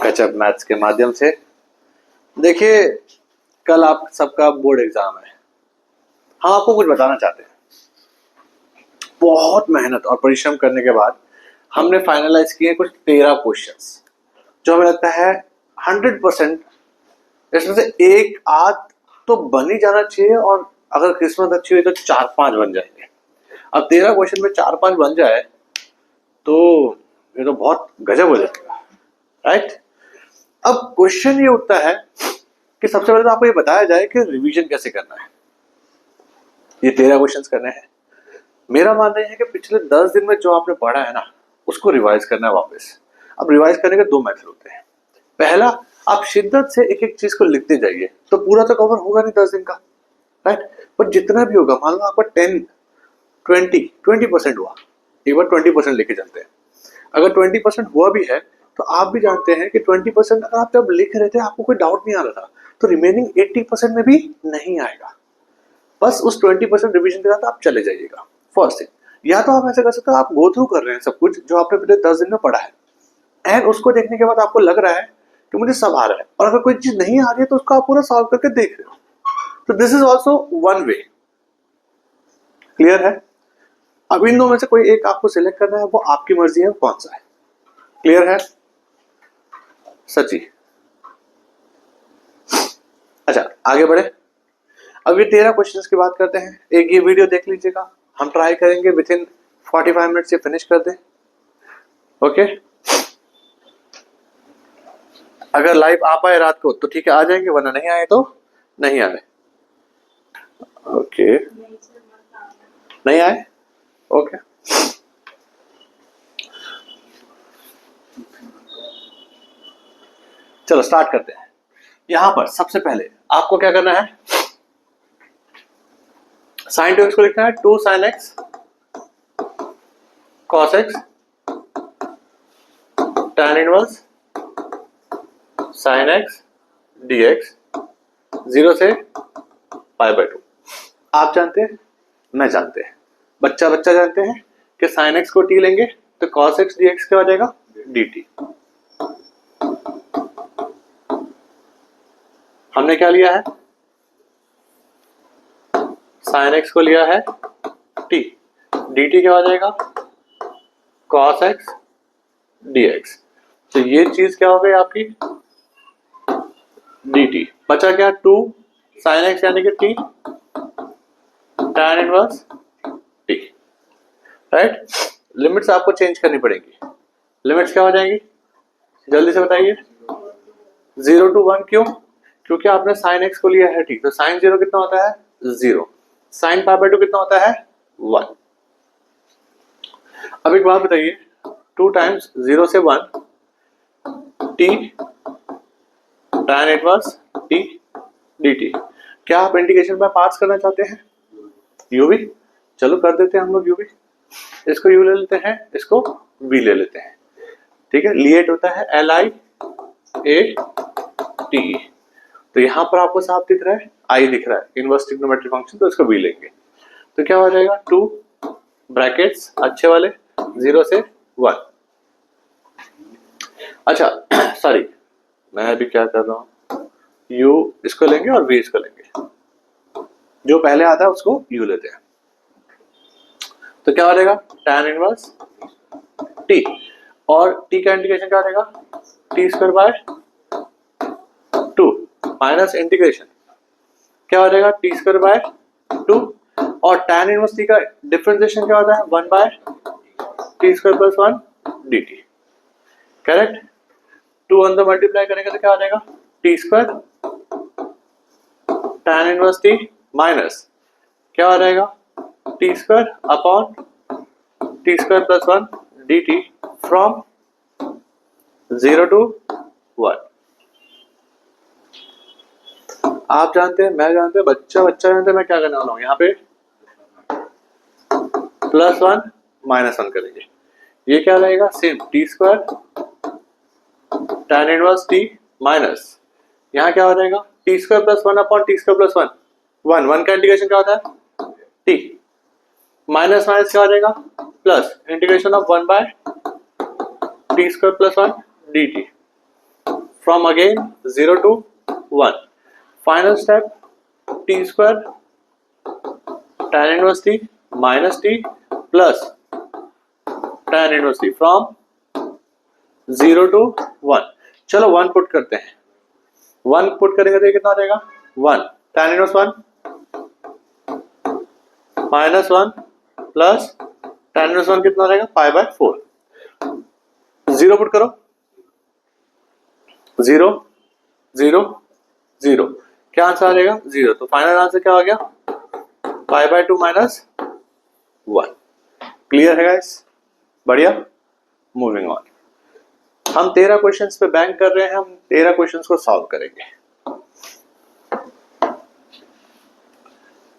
Catch up maths के माध्यम से। देखिए, कल आप सबका बोर्ड एग्जाम है। हम आपको कुछ बताना चाहते हैं। बहुत मेहनत और परिश्रम करने के बाद हमने फाइनलाइज किए कुछ 13 क्वेश्चंस जो हमें लगता है 100% इसमें से एक आध तो बन ही जाना चाहिए, और अगर किस्मत अच्छी हुई तो 4-5 बन जाएंगे। अब 13 क्वेश्चन में 4-5 बन जाए तो ये तो बहुत गजब हो जाएगा, राइट। अब क्वेश्चन ये उठता है कि सबसे पहले तो आपको ये बताया जाए कि रिवीजन कैसे करना है। ये 13 क्वेश्चंस करने हैं। मेरा मानना है कि पिछले 10 दिन में जो आपने पढ़ा है ना, उसको रिवाइज करना है वापस। अब रिवाइज करने के 2 मेथड होते हैं। पहला, आप शिद्दत से एक एक चीज को लिखते जाइए, तो पूरा तो कवर होगा नहीं 10 दिन का, राइट। पर जितना भी होगा, मान लो आपका 20% हुआ, एक बार 20% लेके चलते हैं। अगर 20% हुआ भी है तो आप भी जानते हैं कि 20% अगर आप जब लिख रहे थे आपको कोई डाउट नहीं आ रहा था, तो रिमेनिंग 80% में भी नहीं आएगा। बस उस 20% रिवीजन के साथ आप चले जाइएगा। फर्स्ट थिंग, या तो आप ऐसे कर सकते हो, आप गो थ्रू कर रहे हैं सब कुछ जो आपने पिछले 10 दिन में पढ़ा है, एंड उसको देखने के बाद आपको लग रहा है कि मुझे सब आ रहा है, और अगर कोई चीज नहीं आ रही है तो उसको आप पूरा सॉल्व करके देख रहे हो। तो this is also one way. Clear है? अब इन दो में से कोई एक आपको सिलेक्ट करना है, वो आपकी मर्जी है, कौन सा है। क्लियर है सची? अच्छा, आगे बढ़े। अब ये 13 क्वेश्चंस की बात करते हैं। एक ये वीडियो देख लीजिएगा, हम ट्राई करेंगे विद इन 45 मिनट से फिनिश कर दें। ओके, अगर लाइव आ पाए रात को तो ठीक है, आ जाएंगे, वरना नहीं आए तो नहीं आए। ओके, नहीं आए, ओके। चलो स्टार्ट करते हैं। यहां पर सबसे पहले आपको क्या करना है, साइन 2x को लिखना है 2 sin x cos x tan inverse sin x dx 0 से π/2। आप जानते हैं, मैं जानते हैं, बच्चा जानते हैं कि sin x को t लेंगे तो cos x dx क्या हो जाएगा, dt। हमने क्या लिया है, sin x को लिया है t, dt क्या हो जाएगा, cos x dx। तो ये चीज क्या हो गई आपकी, dt। बचा क्या, 2 sin x यानी कि t tan inverse t, right. Limits आपको चेंज करनी पड़ेगी। लिमिट्स क्या हो जाएंगी, जल्दी से बताइए। 0 to 1, क्यों? क्योंकि आपने sin x को लिया है t, तो sin 0 कितना होता है, 0। sin π/2 कितना होता है, 1। अब एक बात बताइए, 2 times 0 से 1 t tan inverse t dt। क्या आप इंटीग्रेशन बाय पार्ट्स करना चाहते हैं, u v? चलो कर देते हैं हम लोग u v। इसको u ले लेते हैं, इसको v ले लेते हैं, ठीक है। लिएट होता है li a t। तो यहां पर आपको साफ दिख रहा है, i दिख रहा है, इनवर्स ट्रिग्नोमेट्रिक फंक्शन, तो इसको v लेंगे तो क्या हो जाएगा, 2 ब्रैकेट्स अच्छे वाले 0 से 1। अच्छा सॉरी, मैं अभी क्या कर रहा हूं, u इसको लेंगे और v इसको लेंगे, जो पहले आता है उसको u लेते हैं। तो क्या हो जाएगा, tan इनवर्स t, और t का इंटीग्रेशन क्या हो जाएगा, t² / 2 माइनस इंटीग्रेशन क्या हो जाएगा, t² / 2, और tan इनवर्स t का डिफरेंशिएशन क्या होता है, 1/t² + 1 dt। करेक्ट। 2 अंदर मल्टीप्लाई करेंगे तो क्या हो जाएगा, t² tan inverse t minus क्या हो जाएगा, t² upon t² + 1 dt from 0 to 1। आप जानते हैं, मैं जानते हैं, बच्चा जानते हैं, मैं क्या करने वाला हूं, यहाँ पे +1 -1 करेंगे। ये क्या रहेगा, same t² tan inverse t minus, यहाँ क्या हो जाएगा, t² + 1 अपॉन t² + 1, 1 का इंटीग्रेशन क्या होता है, t माइनस माइनस क्या हो जाएगा, plus integration of 1/t² + 1 dt। from again 0 to 1. Final step, t square tan inverse t minus t plus tan inverse t from 0 to 1. चलो 1 पुट करते हैं, 1 पुट करेंगे तो ये कितना आ जाएगा 1 tan inverse 1 minus 1 plus tan inverse 1 कितना आ जाएगा पाई बाय 4. 0 पुट करो, 0 0 0, क्या आंसर आ जाएगा 0. तो फाइनल आंसर क्या हो गया पाई बाय 2 माइनस 1. क्लियर है गाइस? बढ़िया. Moving on. हम 13 क्वेश्चंस पे बैंक कर रहे हैं, हम 13 क्वेश्चंस को सॉल्व करेंगे.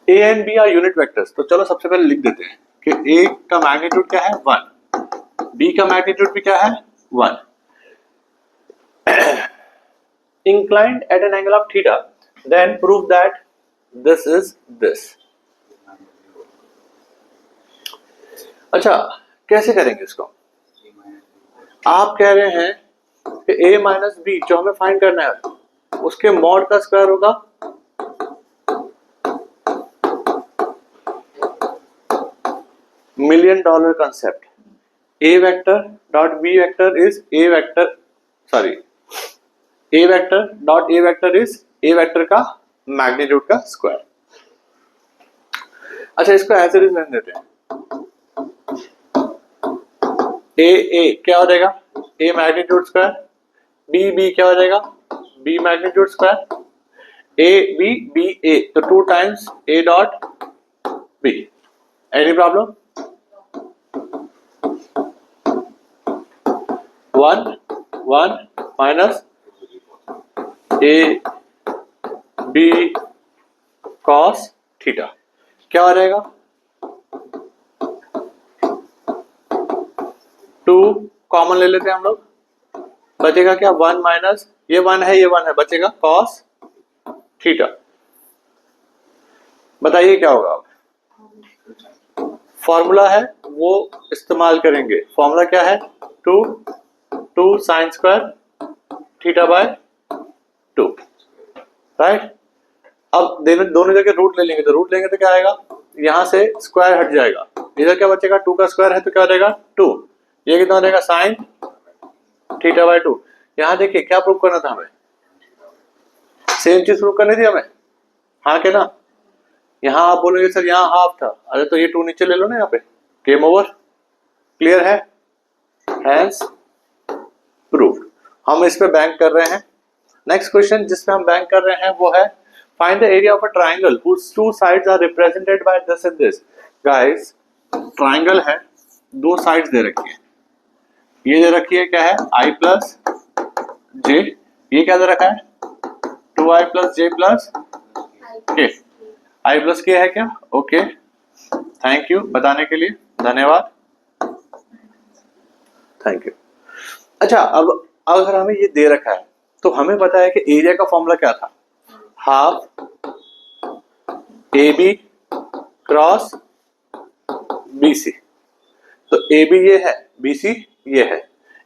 A and B are unit vectors. तो चलो सबसे पहले लिख देते हैं कि ए का मैग्नीट्यूड क्या है 1, बी का मैग्नीट्यूड भी क्या है 1. Inclined at an angle of theta, then prove that this is this. अच्छा, कैसे करेंगे इसको? आप कह रहे हैं कि a माइनस बी जो हमें फाइंड करना है उसके मॉड का स्क्वायर होगा $1,000,000 concept. A vector dot B vector is A vector, sorry, A vector dot A vector is A vector का मैग्नीट्यूड का स्क्वायर. अच्छा, इसको ऐसे भी लिख देते हैं. A क्या हो जाएगा A मैग्नीट्यूड स्क्वायर, B क्या हो जाएगा B magnitude square, A B A, तो 2 times A dot B. Any problem? 1 minus A B cos theta क्या हो जाएगा 2 कॉमन ले लेते हैं हम लोग, बचेगा क्या 1 माइनस ये 1 है ये 1 है, बचेगा cos थीटा. बताइए क्या होगा. फॉर्मूला है वो इस्तेमाल करेंगे. फॉर्मूला क्या है 2 sign square theta by 2, right. अब दोनों जगह रूट ले लेंगे, तो रूट लेंगे तो क्या आएगा यहां से स्क्वायर हट जाएगा, इधर क्या बचेगा 2 का स्क्वायर है तो क्या हो जाएगा 2, ये कितना हो जाएगा साइन थीटा बाय 2. यहां देखिए क्या प्रूव करना था हमें, सेम चीज प्रूव करनी थी हमें, हाँ के ना. यहां आप बोलोगे सर यहाँ हाफ था, अरे तो ये 2 नीचे ले लो ना, यहाँ पे गेम ओवर. क्लियर है? Hence proved. हम इस पे बैंक कर रहे हैं. नेक्स्ट क्वेश्चन जिस पे हम बैंक कर रहे हैं वो है find the area of a triangle whose 2 sides are represented by this and this. Guys, triangle है, 2 साइड्स दे रखी है. ये दे रखी है क्या है i प्लस जे, ये क्या दे रखा है 2i प्लस जे प्लस के. i प्लस के है क्या? ओके, थैंक यू बताने के लिए, धन्यवाद, थैंक यू. अच्छा, अब अगर हमें ये दे रखा है तो हमें पता है कि एरिया का फॉर्मूला क्या था, half A B cross B C. तो ए बी ये है, बी सी ये है,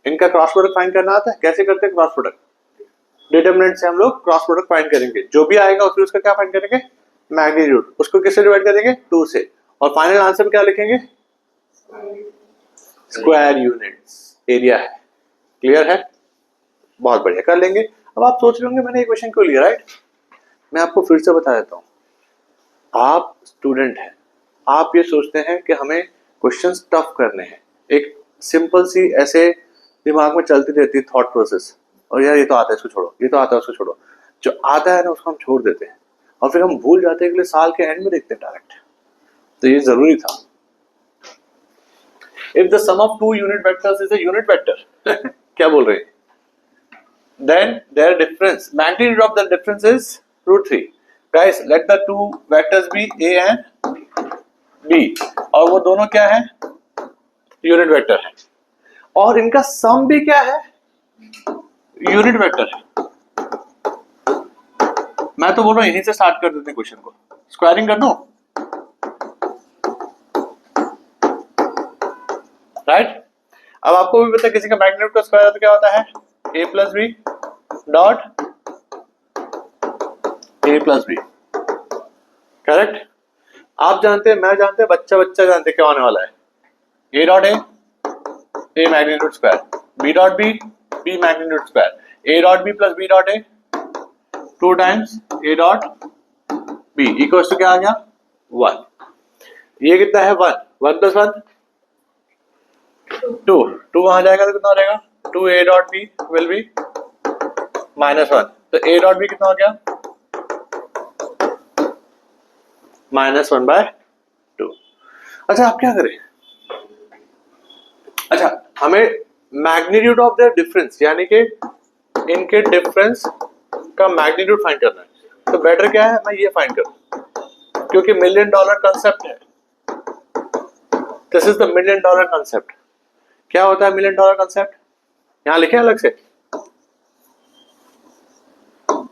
इनका क्रॉस प्रोडक्ट फाइंड करना आता है. कैसे करते हैं क्रॉस प्रोडक्ट? डिटरमिनेंट से हम लोग क्रॉस प्रोडक्ट फाइंड करेंगे, जो भी आएगा उसमें उसका क्या फाइंड करेंगे मैग्नीट्यूड, उसको किससे डिवाइड करेंगे 2 से, और फाइनल आंसर क्या लिखेंगे स्क्वायर यूनिट्स एरिया है. क्लियर है? बहुत बढ़िया, कर लेंगे. अब आप सोच रहे होंगे मैंने ये क्वेश्चन क्यों लिया, राइट? मैं आपको फिर से बता देता हूँ. आप स्टूडेंट हैं, आप ये सोचते हैं कि हमें क्वेश्चंस टफ करने हैं, एक सिंपल सी ऐसे दिमाग में चलती रहती है थॉट प्रोसेस, और यार ये तो आता है इसको छोड़ो, ये तो आता है उसको छोड़ो. जो आता है ना उसको हम छोड़ देते हैं और फिर हम भूल जाते हैं, अगले साल के एंड में देखते हैं डायरेक्ट. तो ये जरूरी था. If the sum of 2 unit vectors is a unit vector क्या बोल रहे हैं, then their difference magnitude of the difference is √3. guys, let the 2 vectors be a and b, और वो दोनों क्या है यूनिट वेक्टर है, और इनका सम भी क्या है यूनिट वेक्टर है. मैं तो बोल रहा हूं यहीं से स्टार्ट कर देते हैं क्वेश्चन को, स्क्वायरिंग कर दो, राइट. अब आपको भी पता है किसी का मैग्नीट्यूड का स्क्वायर तो क्या होता है a plus B dot A plus B, correct. आप जानते हैं, मैं जानते हैं, बच्चा बच्चा जानते क्या होने वाला है, A dot A magnitude square, B dot B magnitude square, A dot B plus B dot A 2 times A dot B equals to क्या आ गया 1। ये कितना है 1, 1 प्लस 1 2, 2 वहां जाएगा तो कितना हो जाएगा 2 A dot B will be -1, तो ए डॉट बी कितना हो गया -1/2। अच्छा आप क्या करें, अच्छा हमें मैग्नीट्यूड ऑफ द डिफरेंस यानी कि इनके डिफरेंस का मैग्नीट्यूड फाइंड करना है, तो बेटर क्या है मैं ये फाइंड करूं, क्योंकि $1 मिलियन कंसेप्ट है, this is the $1 million concept. क्या होता है $1 मिलियन कंसेप्ट, यहां लिखे अलग से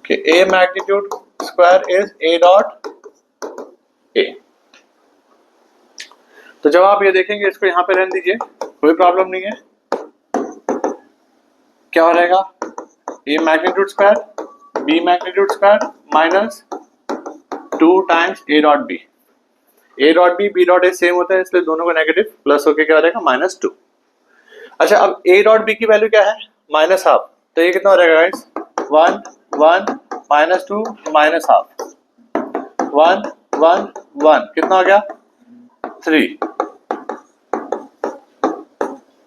कि A magnitude square is A dot A. तो जब आप ये देखेंगे इसको यहां पे रहने दीजिए, कोई प्रॉब्लम नहीं है। क्या हो रहेगा A magnitude square B magnitude square minus 2 times A dot B. A dot B dot A same होता है इसलिए दोनों का नेगेटिव प्लस होके क्या हो रहेगा -2। अच्छा अब ए डॉट बी की वैल्यू क्या है -12, तो ये कितना हो रहेगा गाइस 1 1 -2 -12 1 1 1 कितना हो गया 3।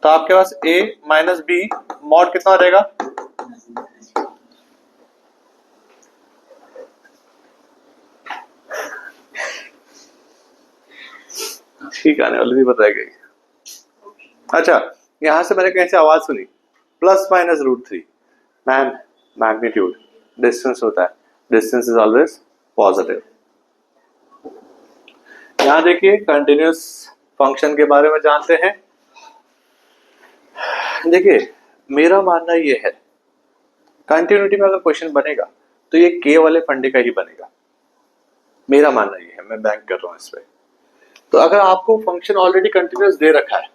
तो आपके पास a माइनस बी मॉड कितना हो रहेगा ठीक आने वाली थी बताई गई। अच्छा यहां से मैंने कहीं से आवाज सुनी +-√3, मैन मैग्नीट्यूड डिस्टेंस होता है, डिस्टेंस इज ऑलवेज पॉजिटिव। यहां देखिए कंटिन्यूअस फंक्शन के बारे में जानते हैं। देखिए मेरा मानना ये है कंटिन्यूटी में अगर क्वेश्चन बनेगा तो ये के वाले फंडे का ही बनेगा, मेरा मानना ये है, मैं बैंक कर रहा हूं इस पे। तो अगर आपको फंक्शन ऑलरेडी कंटिन्यूअस दे रखा है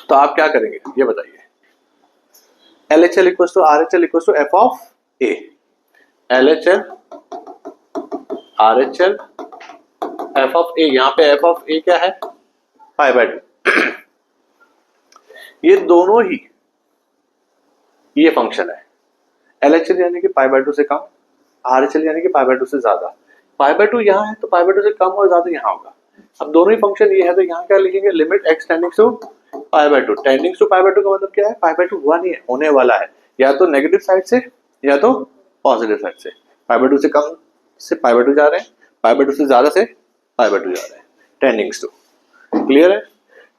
तो आप क्या करेंगे ये बताइए, LHL equals to RHL equals to f of a, LHL RHL f of a, यहाँ पे f ऑफ a क्या है π/2 ये दोनों ही ये फंक्शन है। LHL यानी कि π/2 से कम, RHL यानी कि π/2 से ज्यादा। π/2 यहाँ है तो π/2 से कम और ज्यादा यहाँ होगा। अब दोनों ही फंक्शन ये है तो यहाँ क्या लिखेंगे लिमिट x टेंडिंग्स टू π/2। टेंडिंग्स टू π/2 का मतलब क्या है π/2 हुआ नहीं है, होने वाला है, या तो नेगेटिव साइड से या तो पॉजिटिव साइड से। π/2 से कम से π/2 जा रहे हैं, π/2 से ज्यादा से π/2 जा रहे हैं, टेंडिंग्स टू। क्लियर है?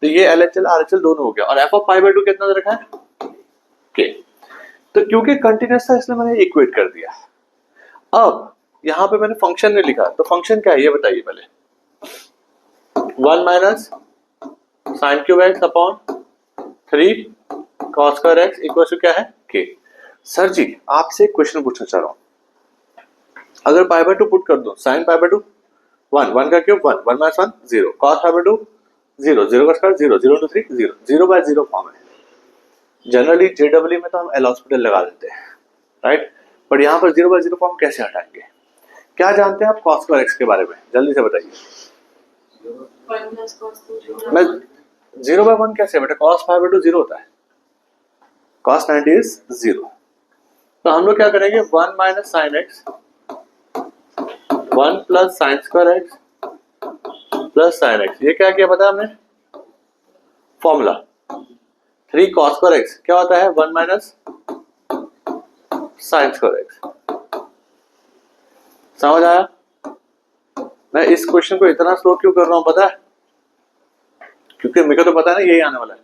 तो ये LHL RHL दोनों हो गया और f ऑफ π/2 कितना दे रखा है k। तो क्योंकि कंटिन्यूअस था इसलिए मैंने इक्वेट कर दिया। अब यहां पे मैंने फंक्शन में लिखा, तो फंक्शन क्या है ये बताइए पहले। 1 minus sine cube X upon 3 cos square X equal to क्या है k। सर जी आपसे क्वेश्चन पूछना चाह रहा हूं, अगर π/2 पुट कर दो, साइन π/2 1 1 का क्यूब 1 1 माइनस 1 0, कॉस π/2 0 0 का स्क्वायर 0 0 into 3 0 0/0 फॉर्म है। जनरली JEE में तो हम एल हॉस्पिटल लगा देते हैं, राइट, बट यहाँ पर 0/0 फॉर्म कैसे हटाएंगे? क्या जानते हैं आप cos स्क्वायर x के बारे में, जल्दी से बताइए। मैं 0/1 कैसे बेटा, cos π/2 0 होता है, cos 90 is 0। तो हम लोग क्या करेंगे 1 minus sine x 1 plus sine square x plus sine x, ये क्या किया पता है हमने फॉर्मूला 3 cos स्क्वायर एक्स क्या होता है 1 माइनस साइन स्क्वायर एक्स। समझ आया? मैं इस क्वेश्चन को इतना स्लो क्यों कर रहा हूं पता है, क्योंकि मेरे को तो पता है ना यही आने वाला है।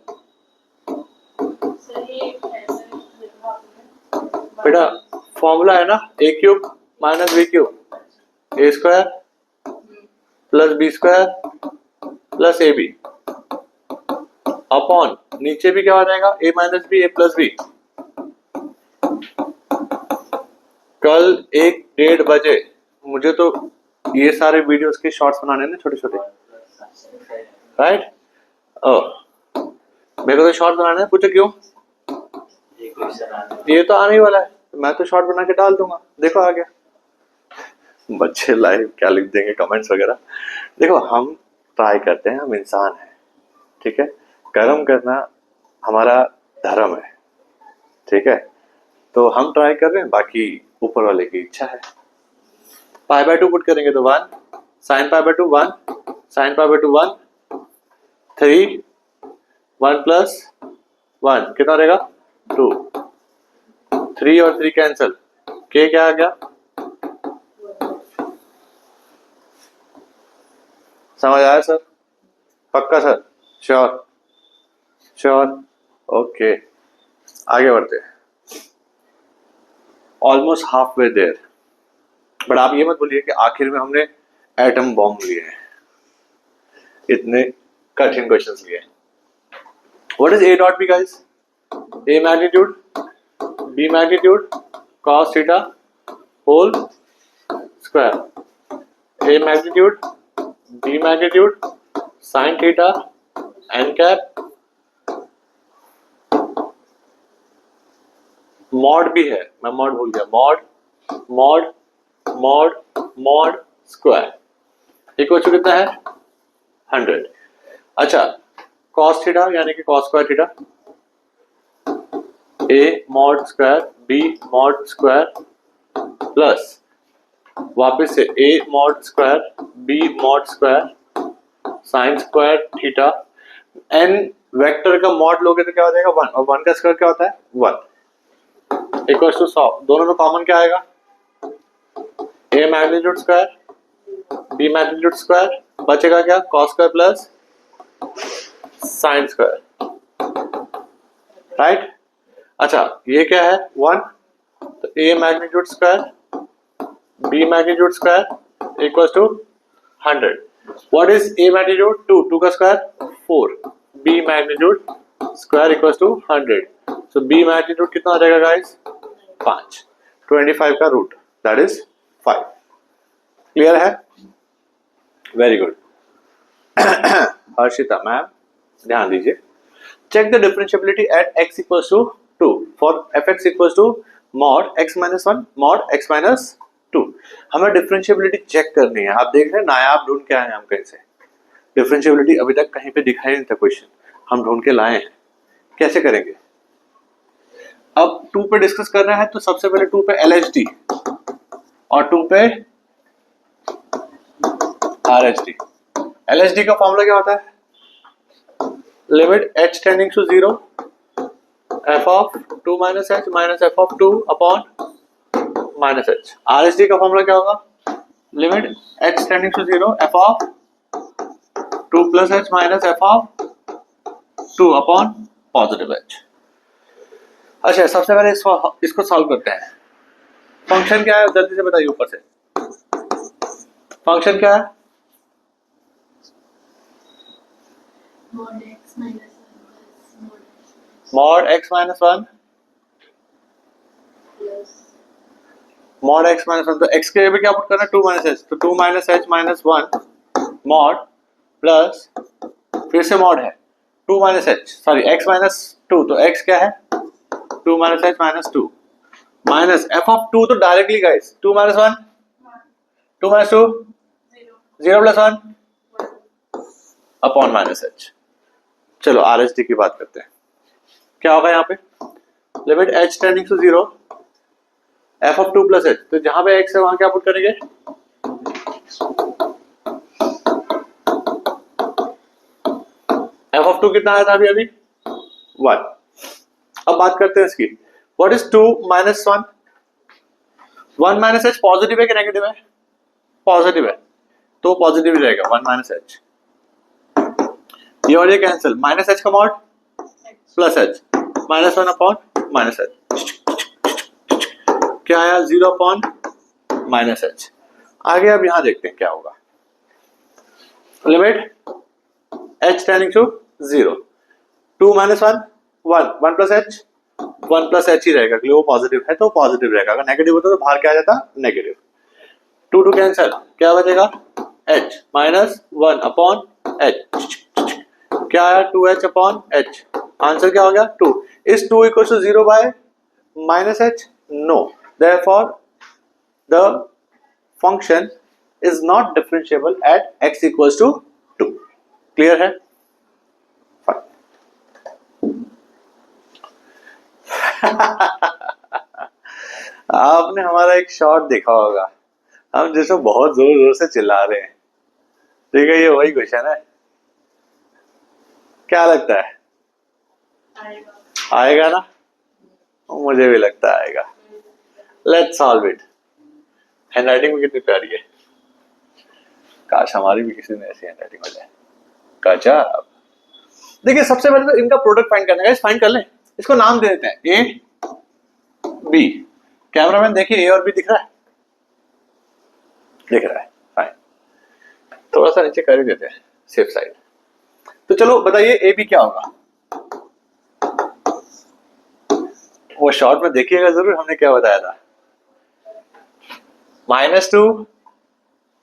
बेटा फॉर्मूला है ना a cube minus b cube a square plus b square plus ab upon नीचे भी क्या हो जाएगा a minus b a plus b। कल 1-1:30 बजे मुझे तो ये सारे वीडियोस के शॉर्ट्स बनाने हैं ना छोटे छोटे, राइट? मेरे को तो शॉर्ट बनाना है, पूछो क्यों? ये तो आने ही वाला है, मैं तो शॉर्ट बना के डाल दूंगा, देखो आ गया। बच्चे लाइव क्या लिख देंगे कमेंट्स वगैरह। देखो हम ट्राई करते हैं, हम इंसान हैं, ठीक है, कर्म करना हमारा धर्म है, ठीक है, तो हम ट्राई कर रहे हैं, बाकी ऊपर वाले की इच्छा है। पाई बाय 2 पुट करेंगे तो 1, sine pi by 2 1, sine pi by 2 1, 3, 1 plus 1 कितना रहेगा 2, 3 और 3 कैंसिल, के क्या आ गया, समझ आया सर, पक्का सर, श्योर श्योर, ओके आगे बढ़ते हैं। Almost half way there, but आप ये मत बोलिए कि आखिर में हमने एटम बॉम्ब लिए हैं, इतने कठिन क्वेश्चंस लिए हैं। What is A dot B guys, A magnitude B magnitude cos theta whole square, A magnitude B magnitude sin theta n cap, mod भी है, मैं मॉड भूल गया, mod mod mod mod square equal to कितना है 100। अच्छा cos theta यानी कि cos square theta, a mod square b mod square plus वापस से a mod square b mod square sine square theta, n vector का मॉड लोगे तो क्या हो जाएगा 1, और 1 का स्क्वायर क्या होता है 1 इक्वल टू 100। दोनों में कॉमन क्या आएगा, a magnitude square b magnitude square, बचेगा क्या cos square plus sine square, right. अच्छा ये क्या है 1, तो a magnitude square b magnitude square equals to 100। What is a magnitude 2, 2 का square 4, b magnitude square equals to 100, so b magnitude कितना आ जाएगा गाइस 5, 25 का रूट दैट इज 5। क्लियर है, वेरी गुड। हर्षिता मैम ध्यान दीजिए, check the differentiability at x equals to 2 for fx equals to mod x minus 1 mod x minus 2। हमें differentiability check करनी है, आप देख रहे हैं नायाब ढूंढ के आए हैं हम कहीं से, डिफरेंशिएबिलिटी अभी तक कहीं पे दिखाई नहीं था क्वेश्चन, हम ढूंढ के लाए हैं, कैसे करेंगे। अब 2 पे डिस्कस करना है तो सबसे पहले 2 पे LHD और 2 पे RHD। LHD का फॉर्मूला क्या होता है, limit h tending to 0 f of 2 minus h minus f of 2 upon minus h। RHD का फॉर्मूला क्या होगा, limit h tending to 0 f of 2 plus h minus f of 2 upon positive h। अच्छा सबसे पहले इसको सॉल्व करते हैं। Function क्या है जल्दी से बताइए, ऊपर से फंक्शन क्या है, mod x minus 1 mod x minus 1, तो x के लिए भी क्या पुट करना है 2 माइनस h, तो 2 minus h minus 1 mod plus फिर से mod है 2 minus h sorry x minus 2, तो x क्या है 2 minus h minus 2 minus f of 2, तो directly guys 2 minus 1 2 minus 2 0 plus 1 upon minus h। चलो RHD की बात करते हैं, क्या होगा यहाँ पे, limit h tending to 0 f of 2 plus h, तो जहां पे x है वहां क्या पुट करेंगे f ऑफ 2 कितना आया था अभी 1। अब बात करते हैं इसकी, what is 2 minus 1, 1 minus h positive है कि नेगेटिव है, पॉजिटिव है तो पॉजिटिव ही रहेगा 1 माइनस h, ये और ये कैंसिल, माइनस h का mod plus h minus 1 upon minus h, क्या आया 0 अपॉन माइनस h। आगे अब यहां देखते हैं क्या होगा, limit h tending to 0 2 minus 1 1 1 plus h 1 plus h ही रहेगा क्योंकि वो पॉजिटिव है तो पॉजिटिव रहेगा, अगर नेगेटिव होता तो बाहर क्या आ जाता नेगेटिव, 2 2 कैंसिल, क्या बचेगा h माइनस 1 अपॉन h, क्या आया 2h अपॉन h, आंसर क्या हो गया 2। इस 2 equal to 0 by minus H no, therefore the function is not differentiable at x equals to 2। Clear है? आपने हमारा एक शॉट देखा होगा, हम जिसमें बहुत जोर जोर से चिल्ला रहे हैं। ठीक है, ये वही क्वेश्चन है। क्या लगता है आएगा ना? मुझे भी लगता है आएगा। Let's solve it. हैंडराइटिंग भी कितनी प्यारी है, काश हमारी भी किसी ने ऐसी हैंडराइटिंग हो जाए। गजब। देखिए सबसे पहले तो इनका प्रोडक्ट फाइंड करने का, फाइंड कर लें। इसको नाम दे देते हैं ए बी। कैमरामैन देखिए, ए और बी दिख रहा है? दिख रहा है, फाइन। थोड़ा सा नीचे कर ही देते हैं, सेफ साइड। तो चलो बताइए ए बी क्या होगा। वो शॉर्ट में देखिएगा जरूर, हमने क्या बताया था। -2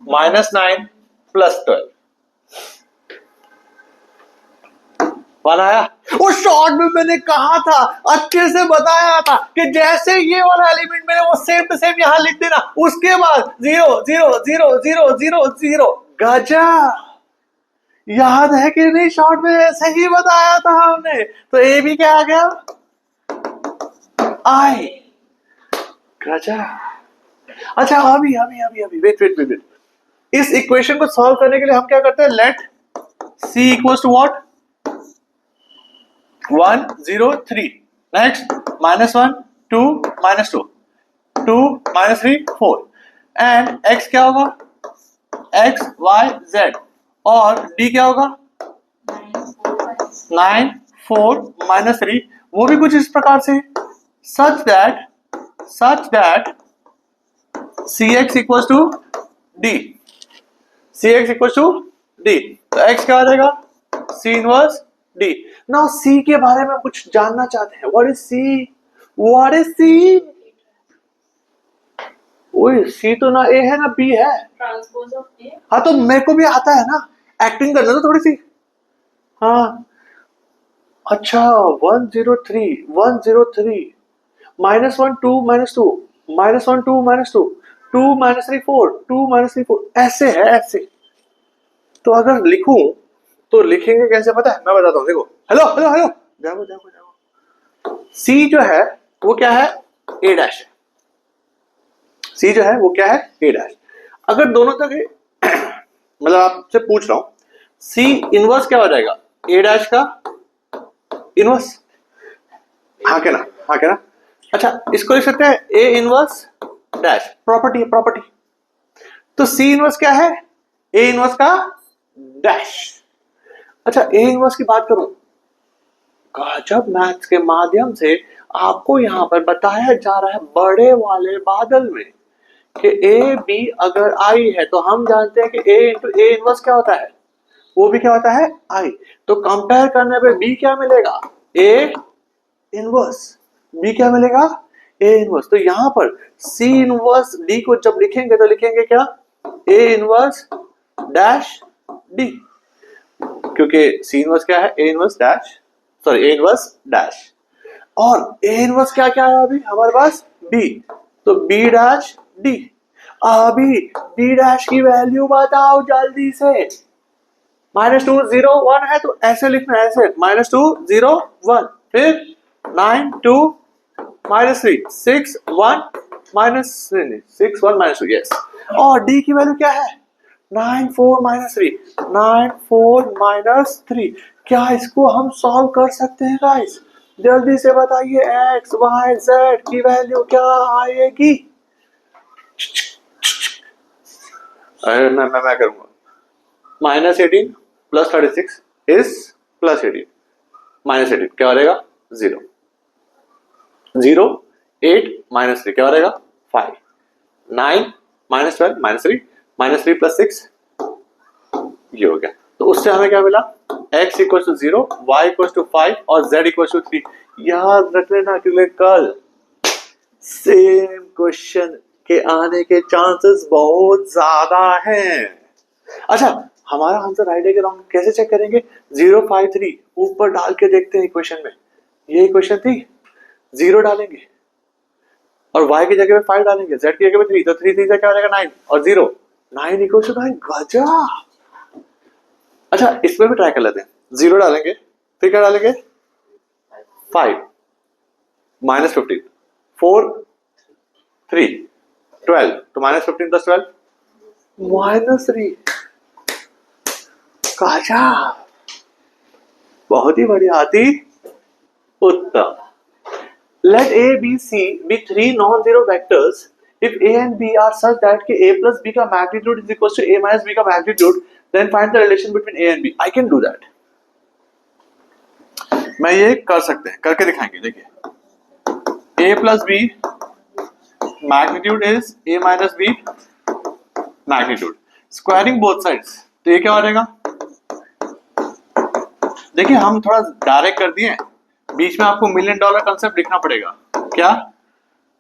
-9 +12 1 आया। वो शॉर्ट में मैंने कहा था, अच्छे से बताया था कि जैसे ये वाला एलिमेंट मैंने वो सेम टू सेम यहां लिख देना, उसके बाद 0 0 0 0 0 0। गजब, याद है कि नहीं? शॉर्ट में ऐसे ही बताया था हमने। तो ए भी क्या आ गया? आई। गजब। अच्छा अभी अभी अभी अभी वेट वेट वेट, इस इक्वेशन को सॉल्व करने के लिए हम क्या करते हैं? Let C equals to what? 1 0 3। Next -1 2 -2 2 -3 4। And x क्या होगा? x y z। और d क्या होगा? 9 4 -3। वो भी कुछ इस प्रकार से, such that cx equals to d। cx equals to d। तो x क्या आ जाएगा? c inverse d। Now c के बारे में कुछ जानना चाहते हैं। What is c? What is c? ओए c तो ना a है ना b है, ट्रांसपोज ऑफ a। हाँ तो मेरे को भी आता है ना, एक्टिंग करना तो थोड़ी सी। हाँ अच्छा 103 -1 2 -2 -1 2 -2 2 -3 4 2 -3 4 ऐसे है ऐसे। तो अगर लिखूं तो लिखेंगे कैसे पता है? मैं बताता हूं, देखो। हेलो हेलो हेलो, जाओ जाओ जाओ। सी जो है वो क्या है? ए डैश। सी जो है वो क्या है? ए डैश। अगर दोनों तक मतलब आपसे पूछ रहा हूं, सी इनवर्स क्या हो जाएगा? ए डैश का इनवर्स। हाँ क्या ना? हाँ क्या ना? अच्छा इसको लिख सकते हैं ए इनवर्स डैश। प्रॉपर्टी है प्रॉपर्टी। तो सी इनवर्स क्या है? ए इनवर्स का डैश। अच्छा ए इनवर्स की बात करूं, गजब मैथ्स के माध्यम से आपको यहां पर बताया जा रहा है बड़े वाले बादल में कि ए बी अगर आई है तो हम जानते हैं कि ए इंटू ए इनवर्स क्या होता है? वो भी क्या होता है? आई। तो कंपेयर करने पे बी क्या मिलेगा? A inverse. बी क्या मिलेगा? A inverse. तो यहां पर सी इनवर्स डी को जब लिखेंगे तो लिखेंगे क्या? A inverse dash D. क्योंकि सी इनवर्स क्या है? A inverse dash, sorry A inverse dash. और ए इनवर्स क्या क्या है अभी हमारे पास? बी। तो बी डैश डी। अभी बी डैश की वैल्यू बताओ जल्दी से। -2 0 1 है तो ऐसे लिखना है, ऐसे -2 0 1। फिर 9 2 -3 6 1 -6 1 -2। यस। और डी की वैल्यू क्या है? 9 4 -3 9 4 -3। क्या इसको हम सॉल्व कर सकते हैं गाइस? जल्दी से बताइए x y z की वैल्यू क्या आएगी? अरे मैं करूंगा। -18 + 36 इज +18 -18 क्या रहेगा? 0 0 8 -3 क्या रहेगा? 5 9 -12 -3 -3 + 6 ये हो गया। तो उससे हमें क्या मिला? x = 0 y = 5 और z = 3। याद रख लेना क्योंकि कल सेम क्वेश्चन के आने के चांसेस बहुत ज्यादा हैं। अच्छा हमारा आंसर राइट है कि रॉन्ग कैसे चेक करेंगे? 0 5 3 ऊपर डाल के देखते हैं इक्वेशन में। ये इक्वेशन थी, 0 डालेंगे और y की जगह पे 5 डालेंगे, z की जगह पे 3, तो 3 3 क्या हो जाएगा 9 और 0, 9 इक्वल टू 9। गजब। अच्छा इसमें भी ट्राई कर लेते हैं, 0 डालेंगे, फिर क्या डालेंगे 5 माइनस 15, 4 3 12, तो माइनस 15 प्लस 12 -3। गजब, बहुत ही बढ़िया, अति उत्तम। Let A, B, C be three non-zero vectors. If A and B are such that A plus B का magnitude is equals to A minus B का magnitude, then find the relation between A and B. I can do that. मैं ये कर सकते हैं, करके दिखाएंगे। देखिए A plus B magnitude is A minus B magnitude. Squaring both sides, तो ये क्या हो जाएगा? देखिए हम थोड़ा डायरेक्ट कर दिए, बीच में आपको $1 million कंसेप्ट लिखना पड़ेगा। क्या?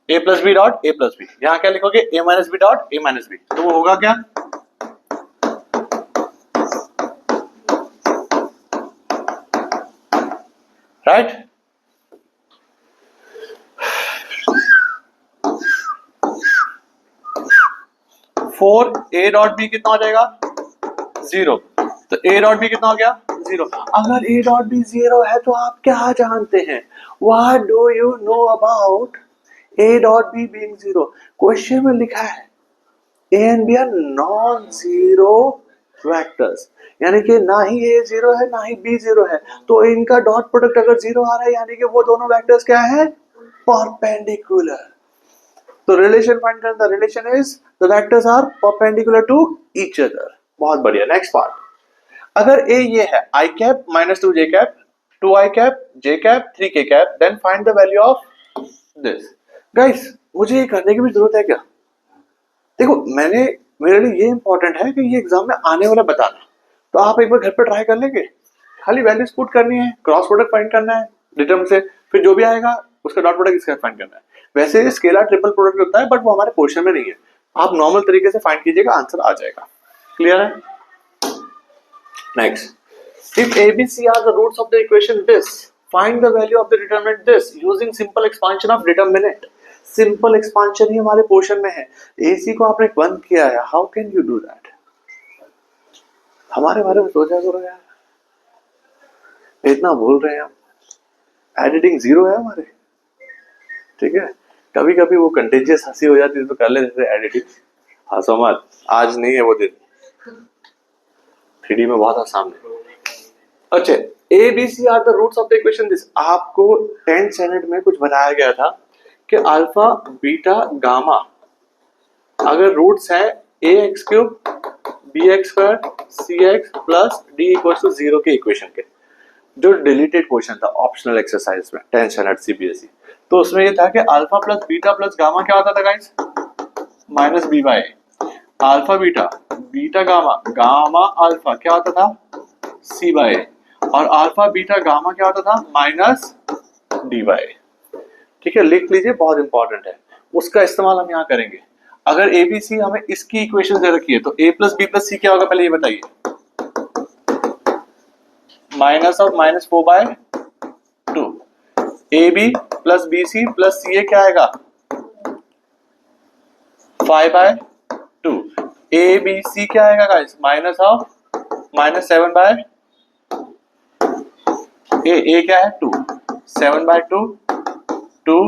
a plus B dot A plus B, यहां क्या लिखोगे a minus B dot A minus B, तो वो होगा क्या? Right? Four A dot B कितना हो जाएगा? 0, तो a डॉट बी कितना हो गया? 0। अगर a डॉट बी 0 है तो आप क्या जानते हैं? What do you know about a dot B being 0? Question में लिखा है a and b are non-zero vectors, यानी कि ना ही a 0 है ना ही b 0 है, तो इनका डॉट प्रोडक्ट अगर 0 आ रहा है यानी कि वो दोनों वेक्टर्स क्या है? परपेंडिकुलर। तो रिलेशन फाइंड करना, relation is the vectors are perpendicular to each other. बहुत बढ़िया। नेक्स्ट पार्ट, अगर a ये है i cap minus 2 j cap 2 i cap j cap 3 k cap, then find the value of this. Guys मुझे ये करने की भी जरूरत है क्या? देखो मैंने, मेरे लिए ये इंपॉर्टेंट है कि ये एग्जाम में आने वाला बताना, तो आप एक बार घर पे ट्राई कर लेंगे, खाली वैल्यूज पुट करनी है, क्रॉस प्रोडक्ट फाइंड करना है डिटर्म से, फिर जो भी आएगा उसका डॉट प्रोडक्ट इसका फाइंड करना है। वैसे स्केलर ट्रिपल प्रोडक्ट होता है बट वो हमारे पोर्शन में नहीं है, आप नॉर्मल तरीके से फाइंड कीजिएगा, आंसर आ जाएगा। क्लियर है? Next, if ABC are the roots of the equation this, find the value of the determinant this using simple expansion of determinant। Simple expansion ही हमारे पोर्शन में है, AC को आपने बंद किया है, how can you do that? हमारे बारे में सोचा करो यार, इतना बोल रहे हैं हम, एडिटिंग 0 है हमारे, ठीक है? कभी कभी वो कंटेजियस हंसी हो जाती है तो कर लेते थे एडिटिंग, हंसो मत, आज नहीं है वो दिन, 3D में बहुत आसान है। अच्छा, A B C are the roots of the equation this, आपको 10th स्टैंडर्ड में कुछ बताया गया था कि अल्फा बीटा गामा अगर रूट्स है A X cube B X square C X plus D equals to 0 के इक्वेशन के, जो डिलीटेड क्वेश्चन था ऑप्शनल एक्सरसाइज में 10th स्टैंडर्ड सीबीएसई, तो उसमें ये था कि alpha plus beta plus gamma क्या होता था guys? Minus B by alpha beta beta gamma gamma alpha क्या होता था? सी बाय, और अल्फा बीटा गामा क्या होता था? Minus D by. ठीक है, लिख लीजिए, बहुत इंपॉर्टेंट है, उसका इस्तेमाल हम यहाँ करेंगे। अगर ए बी सी हमें इसकी इक्वेशन दे रखी है तो A plus B plus C क्या होगा पहले ये बताइए? Minus of minus 4/2, A B plus B C plus C A क्या आएगा? 5/2, ए बी सी क्या आएगा guys? Minus of minus 7/, A क्या है? 2, 7/2 2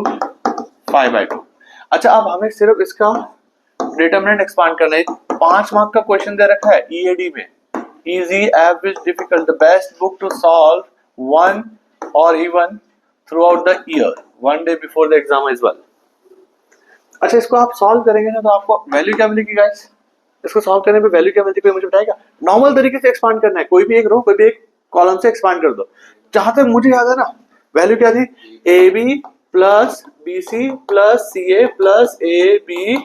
5/2। अच्छा अब हमें सिर्फ इसका डिटरमिनेंट एक्सपांड करना है, 5 मार्क का क्वेश्चन दे रखा है ईएडी में, easy average difficult the best book to solve one और even throughout the year, one day before the exam is well. अच्छा इसको आप सॉल्व करेंगे ना तो आपको वैल्यू क्या मिलेगी गाइस? इसको सॉल्व करने पे वैल्यू क्या मिलती है कोई मुझे बताएगा? नॉर्मल तरीके से एक्सपांड करना है, कोई भी एक रो कोई भी एक कॉलम से एक्सपांड कर दो। जहां तक मुझे याद है ना वैल्यू क्या थी? A B plus B C plus C A plus A B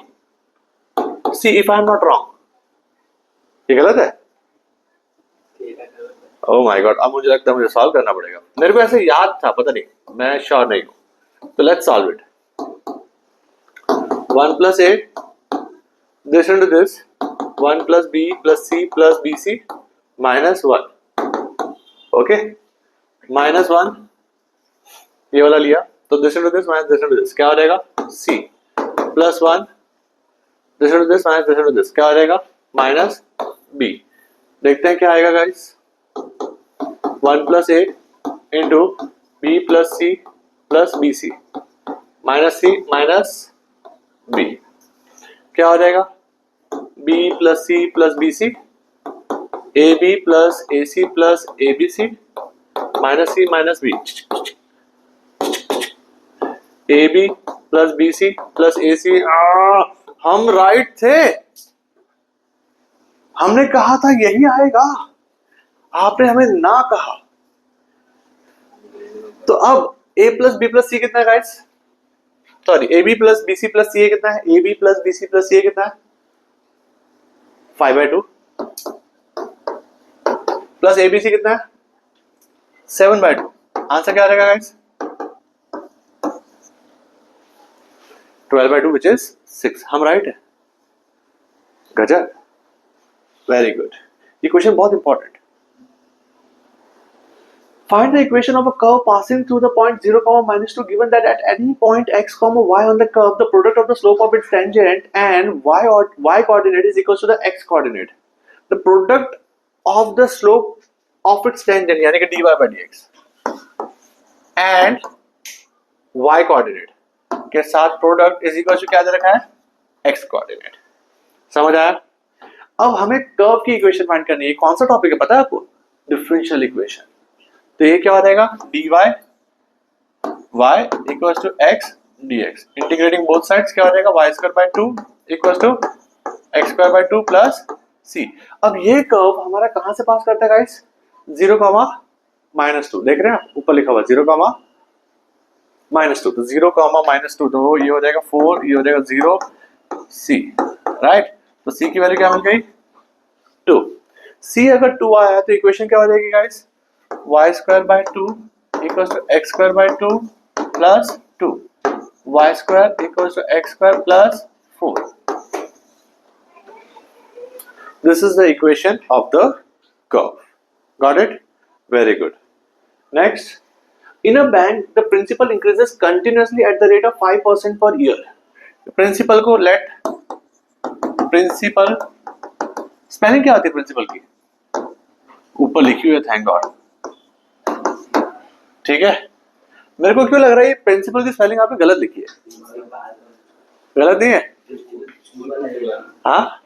C, if I am not wrong. ये गलत है? ओह माय गॉड, अब मुझे लगता है मुझे सॉल्व करना पड़ेगा, मेरे को ऐसे याद था, पता नहीं, मैं श्योर नहीं हूं, तो let's solve it. 1 plus a this into this 1 plus b plus c plus bc minus 1, okay -1 ये वाला लिया तो this into this minus this into this क्या हो जाएगा? c, plus 1 this into this minus this into this, क्या हो जाएगा माइनस बी। देखते हैं क्या आएगा guys, 1 plus A into B plus C plus B C minus C minus B, क्या हो जाएगा B plus C plus B C, A B plus A C plus A B C minus C minus B, A B plus B C plus A C. हम right थे, हमने कहा था यही आएगा, आपने हमें ना कहा। तो अब a plus B plus C कितना है guys, sorry A B plus B C plus C कितना है, A B plus B C plus C कितना है 5/2 प्लस ए बी सी कितना है 7/2। आंसर क्या आ जाएगा गाइस 12/2 विच इज 6। हम राइट है, गजब, वेरी गुड। ये क्वेश्चन बहुत important. Find the equation of a curve passing through the point 0, -2 given that at any point x, y on the curve, the product of the slope of its tangent and y coordinate is equal to the x coordinate. The product of the slope of its tangent यानी कि dy by dx and y coordinate के साथ product is equal to क्या दे रखा है x coordinate. समझ आया? अब हमें कर्व की इक्वेशन फाइंड करनी है। कौन सा टॉपिक है पता है आपको? Differential equation. तो ये क्या हो जाएगा dy y equals to x dx, integrating both sides क्या हो जाएगा y² 2 equals to x² 2 plus c। अब ये कर्व हमारा कहां से पास करता है गाइस 0, -2। देख रहे हैं आप ऊपर लिखा हुआ 0, -2। तो 0, -2 तो ये हो जाएगा 4, ये हो जाएगा 0 c, राइट। तो c की वैल्यू क्या मिल गई 2। c अगर 2 आया तो इक्वेशन क्या हो जाएगी guys y² 2 equals to x² 2 plus 2, y² equals to x² plus 4. This is the equation of the curve. Got it? Very good. Next, in a bank, the principal increases continuously at the rate of 5% per year. Principal को let principal spelling क्या होती है principal की? ऊपर लिखी हुई है, thank God. ठीक है, मेरे को क्यों लग रहा है ये प्रिंसिपल की स्पेलिंग आपने गलत लिखी है? गलत नहीं है? हाँ,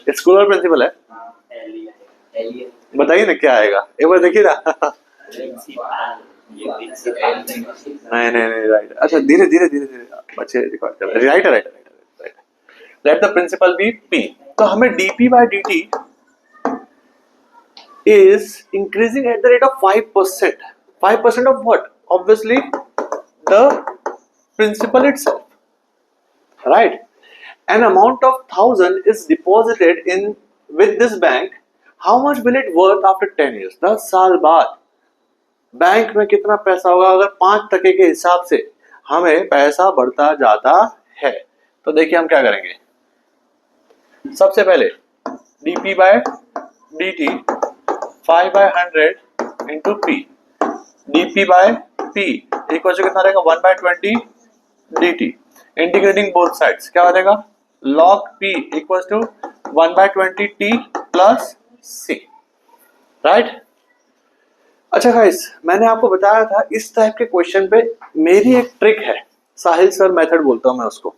स्कूल और प्रिंसिपल है। बताइए ना क्या आएगा, एक बार देखिए ना। नहीं राइट। अच्छा धीरे धीरे बच्चे रिकॉर्ड कर रहे हैं। Right. Let the principal be P. तो हमें dp by dt is increasing at the rate of 5%. 5% of what? Obviously the principal itself, right? An amount of 1,000 is deposited in with this bank. How much will it worth after 10 years? 10 साल बाद bank में कितना पैसा होगा अगर 5% के हिसाब से हमें पैसा बढ़ता जाता है? तो देखिए हम क्या करेंगे। सबसे पहले dp by dt 5/100 into p, dp by p equal to कितना रहेगा 1/20 dt, इंटीग्रेटिंग बोथ साइड्स क्या हो जाएगा log p equal to 1/20 t plus c, right. अच्छा गाइस, मैंने आपको बताया था इस टाइप के क्वेश्चन पे मेरी एक ट्रिक है, साहिल सर मेथड बोलता हूं मैं उसको।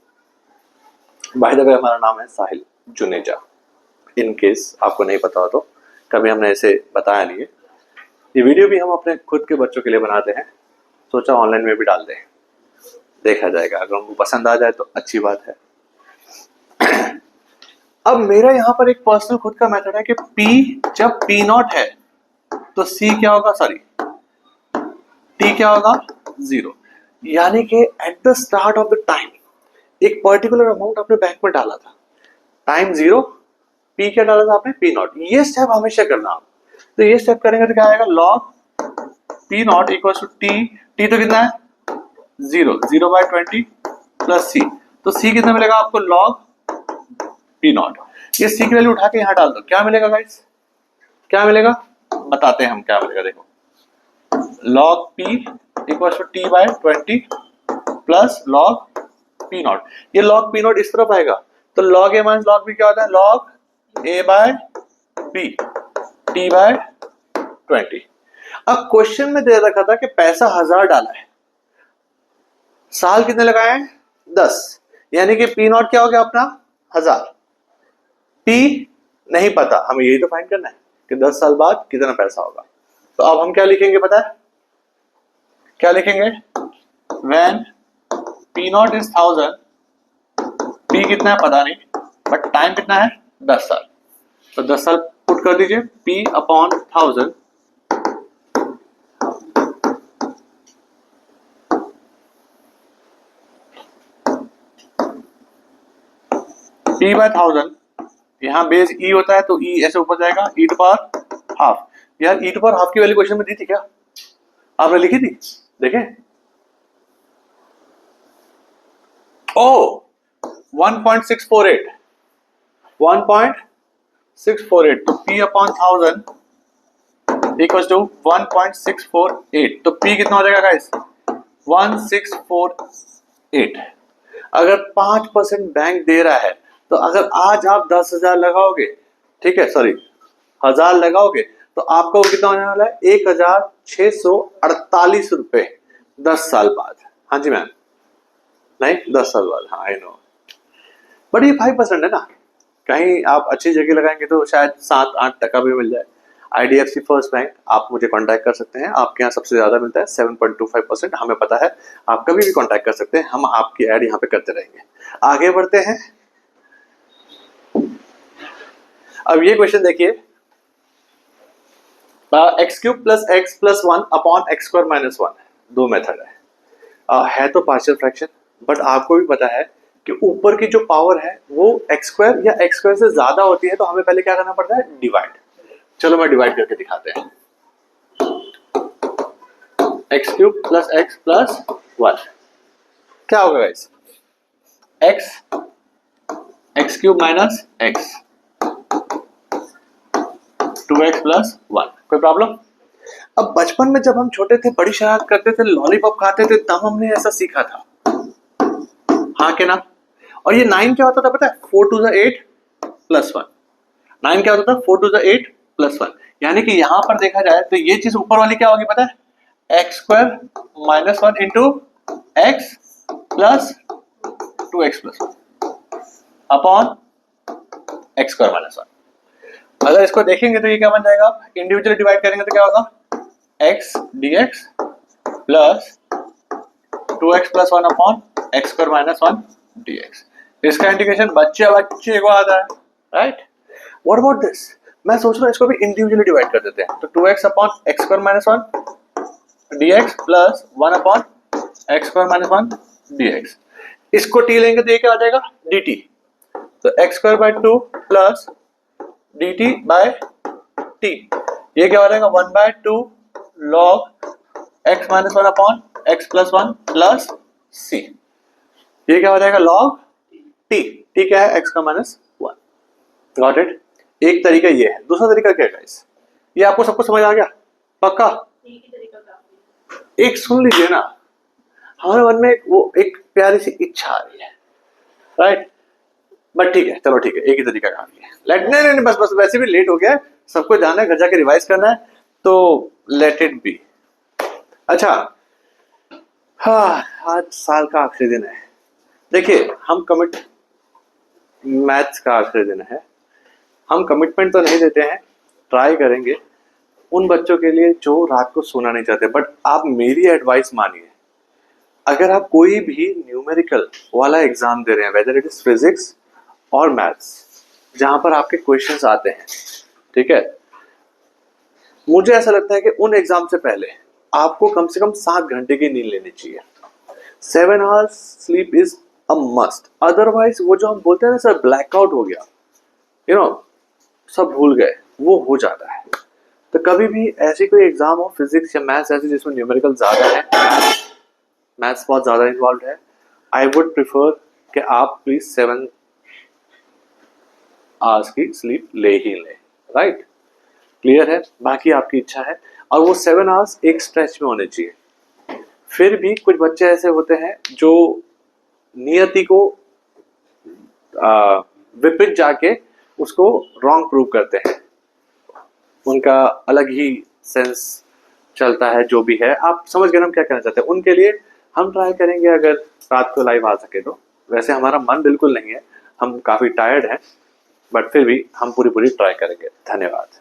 बाय द वे हमारा नाम है साहिल जुनेजा, इन केस आपको नहीं पता हो तो, कभी हमने ऐसे बताया नहीं है। ये वीडियो भी हम अपने खुद के बच्चों के लिए बनाते हैं, सोचा ऑनलाइन में भी डाल दें, देखा जाएगा, अगर उनको पसंद आ जाए तो अच्छी बात है। अब मेरा यहाँ पर एक पर्सनल खुद का मेथड है कि P जब P0 है तो C क्या होगा, सॉरी T क्या होगा 0, यानी कि at the start of the time एक पर्टिकुलर अमाउंट आपने बैंक में डाला था, टाइम 0, P क्या डाला था आपने P0। ये स्टेप हमेशा करना आप। तो ये स्टेप करेंगे तो क्या आएगा log P0 equal to T तो कितना है 0/20 प्लस C, तो C कितना मिलेगा आपको log P0। ये C की वैल्यू उठा के यहाँ डाल दो, क्या मिलेगा गाइस, क्या मिलेगा बताते हैं हम क्या मिलेगा। देखो log P equal to T/20 plus log P naught, ये लॉग पी नॉट इस तरफ आएगा तो log A minus log B क्या होता है, log A by B T by 20। अब क्वेश्चन में दे रखा था कि पैसा 1000 डाला है, साल कितने लगाए हैं 10, यानी कि पी नॉट क्या हो गया अपना 1000, पी नहीं पता, हमें यही तो फाइंड करना है कि 10 साल बाद कितना पैसा होगा। तो अब हम क्या लिखेंगे पता है, क्या लिखेंगे, when P not is 1000, P कितना है पता नहीं बट टाइम कितना है 10 साल, तो 10 साल पुट कर दीजिए, पी अपॉन 1000 p बाय 1000, यहाँ बेस e होता है तो e ऐसे ऊपर जाएगा e टू पावर हाफ। यार e टू पावर हाफ की वैल्यू क्वेश्चन में दी थी क्या, आपने लिखी थी, देखें, ओ 1.648 तो p अपॉन 1000 इक्वल्स टू 1.648, तो p कितना हो जाएगा गाइस 1648। अगर 5% बैंक दे रहा है तो अगर आज आप 10,000 लगाओगे, ठीक है, सॉरी 1000 लगाओगे तो आपका वो कितना होने वाला है 1648 रुपए 10 साल बाद। हाँ जी मैम, नहीं 10 साल बाद, हाँ आई नो, बट ये 5% है ना, कहीं आप अच्छी जगह लगाएंगे तो शायद 7-8% भी मिल जाए। IDFC फर्स्ट बैंक आप मुझे कांटेक्ट कर सकते हैं, आपके यहाँ सबसे ज्यादा मिलता है 7.25%, हमें पता है, आप कभी भी कांटेक्ट कर सकते हैं, हम आपकी ऐड यहाँ पे करते रहेंगे। आगे बढ़ते हैं, अब ये क्वेश्चन देखिए, x cube plus x plus 1 upon x square minus 1, दो मेथड है तो पार्शियल फ्रैक्शन, बट आपको भी पता है कि ऊपर की जो पावर है वो एक्स स्क्वायर या एक्स स्क्वायर से ज्यादा होती है, तो हमें पहले क्या करना पड़ता है, डिवाइड। चलो मैं डिवाइड करके दिखाते हैं, x cube plus x plus 1 क्या होगा guys, x cube minus x 2x plus 1, कोई प्रॉब्लम। अब बचपन में जब हम छोटे थे बड़ी शरारत करते थे, लॉलीपॉप खाते थे, तब हमने ऐसा सीखा था, हाँ के ना। और ये 9 क्या होता था पता है, 4 to the 8 प्लस 1, 9 क्या होता था 4 to the 8 प्लस 1, यानी कि यहां पर देखा जाए तो ये चीज ऊपर वाली क्या होगी पता है, x square minus 1 into x plus 2x plus 1 upon x square minus 1। अगर इसको देखेंगे तो ये क्या बन जाएगा, इंडिविजुअली डिवाइड करेंगे तो क्या होगा, x dx plus 2x plus 1 upon x square minus 1 dx। इसका इंटीग्रेशन बच्चे को आता है, राइट। व्हाट अबाउट दिस, मैं सोच रहा हूँ इसको भी इंडिविजुअली डिवाइड कर देते हैं, तो 2x upon x square minus 1 dx plus 1 upon x square minus 1 dx। इसको t लेंगे तो ये क्या आ जाएगा dt, तो X square by 2 plus dt by t, ये क्या हो जाएगा 1/2 log x minus 1 upon x plus 1 plus c, ये क्या हो जाएगा log t, t क्या है x का माइनस 1। गॉट इट, एक तरीका ये है, दूसरा तरीका क्या है गाइस, ये आपको सबको समझ आ गया पक्का, एक सुन लीजिए ना, हमारे मन में वो एक प्यारी सी इच्छा आ रही है, राइट, बट ठीक है, चलो ठीक है, एक ही तरीका काफी है, नहीं बस वैसे भी लेट हो गया है, सबको जाना है, घर जाके रिवाइज करना है, तो लेट इट बी। अच्छा, हाँ, आज साल का आखिरी दिन है, देखिए हम मैथ्स का आखिरी दिन है, हम कमिटमेंट तो नहीं देते हैं, ट्राई करेंगे उन बच्चों के लिए जो रात को सोना नहीं चाहते, बट आप मेरी एडवाइस मानिए, अगर आप कोई भी न्यूमेरिकल वाला एग्जाम दे रहे हैं, वेदर इट इज फिजिक्स और मैथ्स, जहां पर आपके क्वेश्चंस आते हैं, ठीक है, मुझे ऐसा लगता है कि उन एग्जाम से पहले आपको कम से कम 7 घंटे की नींद लेनी चाहिए। 7 hours sleep is a must, otherwise वो जो हम बोलते हैं ना सर ब्लैकआउट हो गया, यू नो सब भूल गए, वो हो जाता है। तो कभी भी ऐसी कोई एग्जाम हो फिजिक्स या मैथ्स ऐसी जिसमें न्यूमेरिकल ज्यादा है, मैथ्स बहुत ज्यादा इन्वॉल्व है, आई वुड प्रिफर कि आप प्लीज 7 आवर्स की स्लीप ले ही लें, राइट, क्लियर है, बाकी आपकी इच्छा है, और वो 7 आवर्स एक स्ट्रेच में होने चाहिए। फिर भी कुछ बच्चे ऐसे होते हैं जो नियति को विपरीत जाके उसको रॉन्ग प्रूव करते हैं। उनका अलग ही सेंस चलता है, जो भी है आप समझ गए हम क्या कहना चाहते हैं। उनके लिए हम ट्राई करेंगे अगर रात को लाइव आ सके तो। वैसे हमारा मन बिल्कुल नहीं है, हम काफ़ी टायर्ड हैं, बट फिर भी हम पूरी ट्राई करेंगे। धन्यवाद।